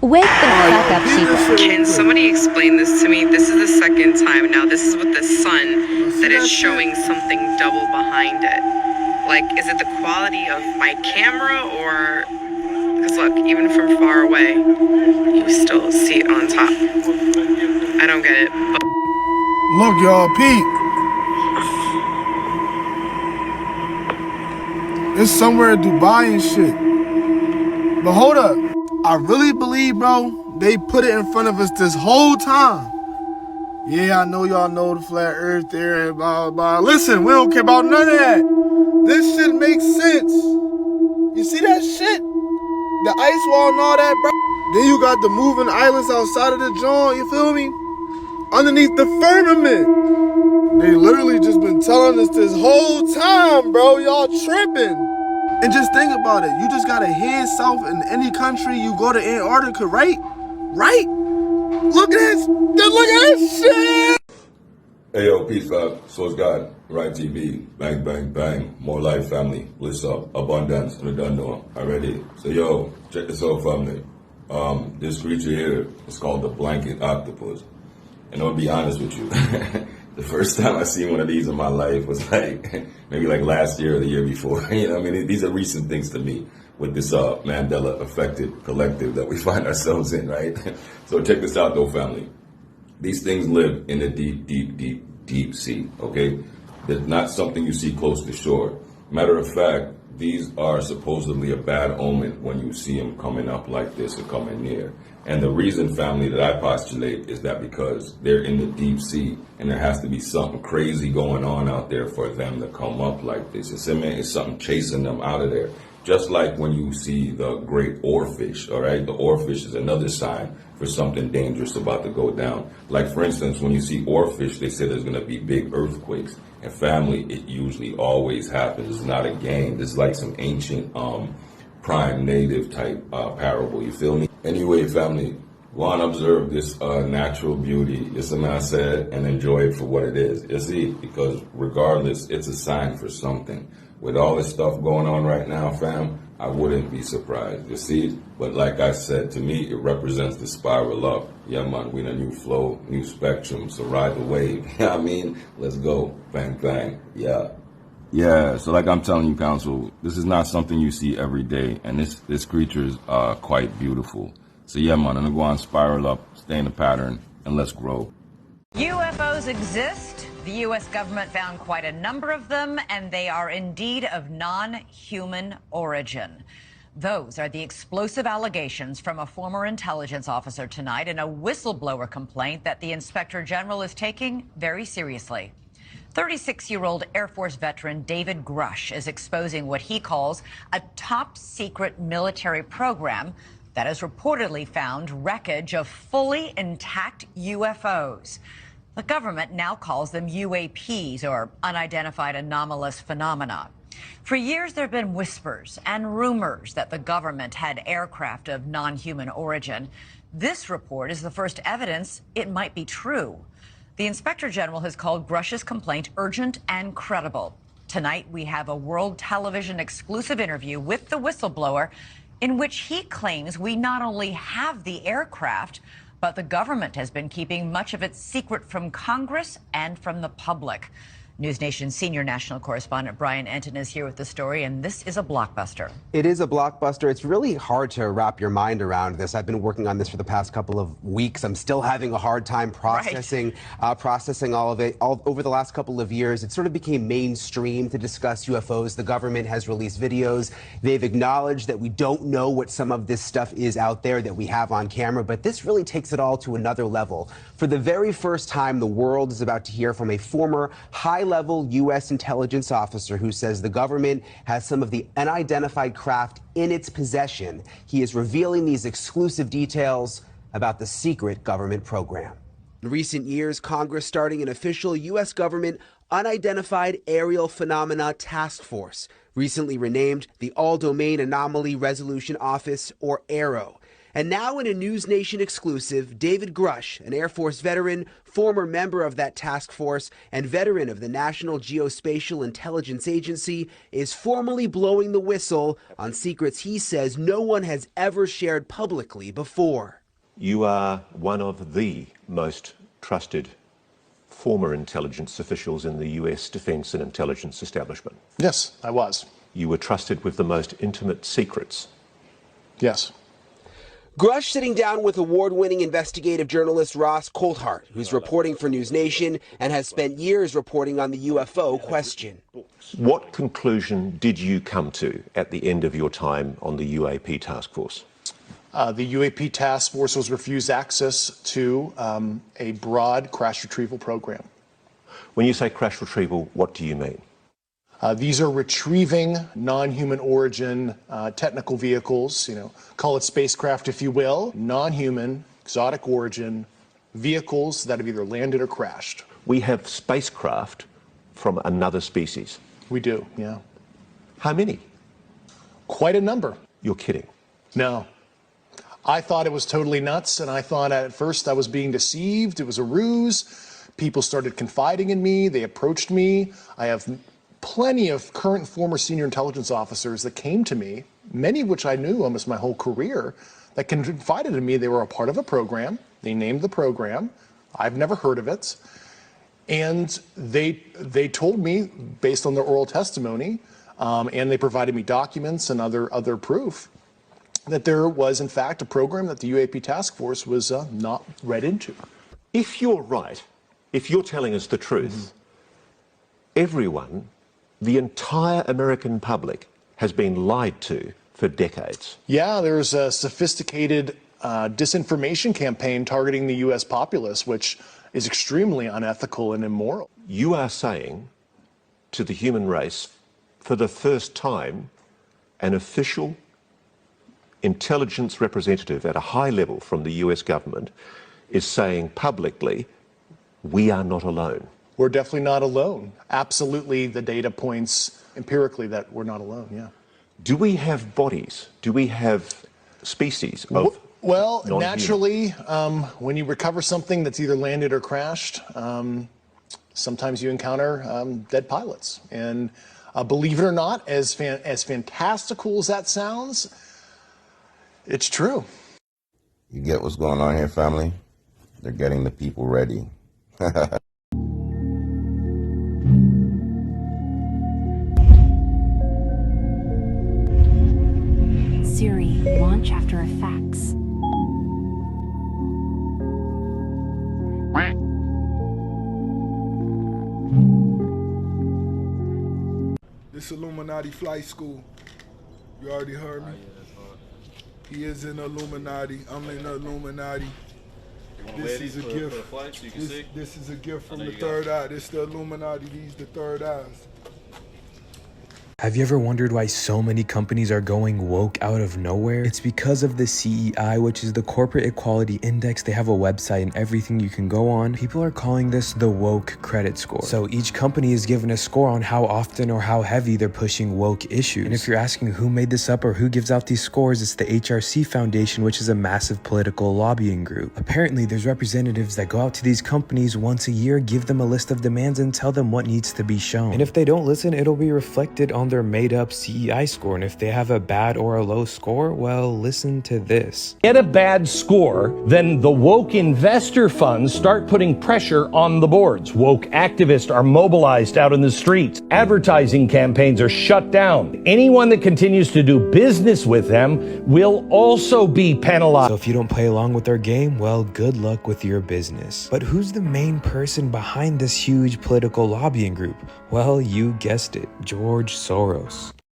Wake the fuck up, people. Can somebody explain this to me? This is the second time now. This is with the sun that is showing something double behind it. Like, is it the quality of my camera or... Because look, even from far away, you still see it on top. I don't get it. But look, y'all, Pete. It's somewhere in Dubai and shit. But hold up. I really believe, bro, they put it in front of us this whole time. Yeah, I know y'all know the flat earth there and blah, blah, blah. Listen, we don't care about none of that. This shit makes sense. You see that shit? The ice wall and all that, bro. Then you got the moving islands outside of the joint, you feel me? Underneath the firmament. They literally just been telling us this whole time, bro. Y'all tripping. And just think about it. You just gotta head south in any country. You go to Antarctica, right? Right? Look at this. Look at this shit. Hey yo, peace God, source God, Right TV, bang, bang, bang, more life, family, bliss up, abundance, and the done know. Already. So yo, check this out, family. This creature here is called the blanket octopus. And I'll be honest with you, the first time I seen one of these in my life was like, maybe like last year or the year before. You know, I mean, these are recent things to me with this Mandela affected collective that we find ourselves in, right? So check this out though, family. These things live in the deep, deep, deep, deep sea, okay? They're not something you see close to shore. Matter of fact, these are supposedly a bad omen when you see them coming up like this or coming near. And the reason, family, that I postulate is that because they're in the deep sea and there has to be something crazy going on out there for them to come up like this. It's something chasing them out of there. Just like when you see the great oarfish, all right? The oarfish is another sign for something dangerous about to go down. Like, for instance, when you see oarfish, they say there's going to be big earthquakes. And family, it usually always happens. It's not a game. This is like some ancient prime native type parable. You feel me? Anyway, family, go on observe this natural beauty, listen I said, and enjoy it for what it is. You see, because regardless, it's a sign for something. With all this stuff going on right now, fam, I wouldn't be surprised. You see? But like I said, to me, it represents the spiral up. Yeah, man, we in a new flow, new spectrum, so ride the wave. You know what I mean? Let's go. Bang, bang. Yeah. Yeah, so like I'm telling you, Council, this is not something you see every day, and this creature is quite beautiful. So yeah, man, I'm gonna go on spiral up, stay in the pattern, and let's grow. UFOs exist. The U.S. government found quite a number of them, and they are indeed of non-human origin. Those are the explosive allegations from a former intelligence officer tonight in a whistleblower complaint that the Inspector General is taking very seriously. 36-year-old Air Force veteran David Grush is exposing what he calls a top-secret military program that has reportedly found wreckage of fully intact UFOs. The government now calls them UAPs, or unidentified anomalous phenomena. For years, there have been whispers and rumors that the government had aircraft of non-human origin. This report is the first evidence it might be true. The Inspector General has called Grush's complaint urgent and credible. Tonight, we have a World Television exclusive interview with the whistleblower in which he claims we not only have the aircraft, but the government has been keeping much of its secret from Congress and from the public. News Nation's senior national correspondent Brian Enton is here with the story, and this is a blockbuster. It is a blockbuster. It's really hard to wrap your mind around this. I've been working on this for the past couple of weeks. I'm still having a hard time processing all of it. Over the last couple of years, it sort of became mainstream to discuss UFOs. The government has released videos. They've acknowledged that we don't know what some of this stuff is out there that we have on camera, but this really takes it all to another level. For the very first time, the world is about to hear from a former high-level U.S. intelligence officer who says the government has some of the unidentified craft in its possession. He is revealing these exclusive details about the secret government program. In recent years, Congress starting an official U.S. government unidentified aerial phenomena task force, recently renamed the All Domain Anomaly Resolution Office, or AARO. And now in a News Nation exclusive, David Grush, an Air Force veteran, former member of that task force, and veteran of the National Geospatial Intelligence Agency, is formally blowing the whistle on secrets he says no one has ever shared publicly before. You are one of the most trusted former intelligence officials in the US defense and intelligence establishment. Yes, I was. You were trusted with the most intimate secrets. Yes. Grush sitting down with award-winning investigative journalist Ross Coulthart, who's reporting for News Nation and has spent years reporting on the UFO question. What conclusion did you come to at the end of your time on the UAP task force? The UAP task force was refused access to a broad crash retrieval program. When you say crash retrieval, what do you mean? These are retrieving non-human origin technical vehicles, call it spacecraft if you will, non-human, exotic origin vehicles that have either landed or crashed. We have spacecraft from another species. We do, yeah. How many? Quite a number. You're kidding. No. I thought it was totally nuts, and I thought at first I was being deceived. It was a ruse. People started confiding in me. They approached me. I have plenty of current and former senior intelligence officers that came to me, many of which I knew almost my whole career, that confided in me they were a part of a program. They named the program. I've never heard of it. And they told me, based on their oral testimony, and they provided me documents and other proof, that there was, in fact, a program that the UAP task force was not read into. If you're right, if you're telling us the truth, everyone, the entire American public, has been lied to for decades. Yeah, there's a sophisticated disinformation campaign targeting the U.S. populace, which is extremely unethical and immoral. You are saying to the human race, for the first time, an official intelligence representative at a high level from the US government is saying publicly, we are not alone. We're definitely not alone. Absolutely, the data points empirically that we're not alone, yeah. Do we have bodies? Do we have species of Well, non-human? naturally, when you recover something that's either landed or crashed, sometimes you encounter dead pilots. And believe it or not, as fantastical as that sounds, it's true. You get what's going on here, family? They're getting the people ready. Siri, launch After Effects. This Illuminati flight school. You already heard me? He is in the Illuminati. I'm in the Illuminati. This is a gift. This is a gift from the third eye. This is the Illuminati. These the third eyes. Have you ever wondered why so many companies are going woke out of nowhere? It's because of the CEI, which is the Corporate Equality Index. They have a website and everything you can go on. People are calling this the woke credit score. So each company is given a score on how often or how heavy they're pushing woke issues. And if you're asking who made this up or who gives out these scores, it's the HRC Foundation, which is a massive political lobbying group. Apparently, there's representatives that go out to these companies once a year, give them a list of demands and tell them what needs to be shown. And if they don't listen, it'll be reflected on their made-up CEI score, and if they have a bad or a low score, well, listen to this. Get a bad score, then the woke investor funds start putting pressure on the boards. Woke activists are mobilized out in the streets. Advertising campaigns are shut down. Anyone that continues to do business with them will also be penalized. So if you don't play along with their game, well, good luck with your business. But who's the main person behind this huge political lobbying group? Well, you guessed it, George Soros.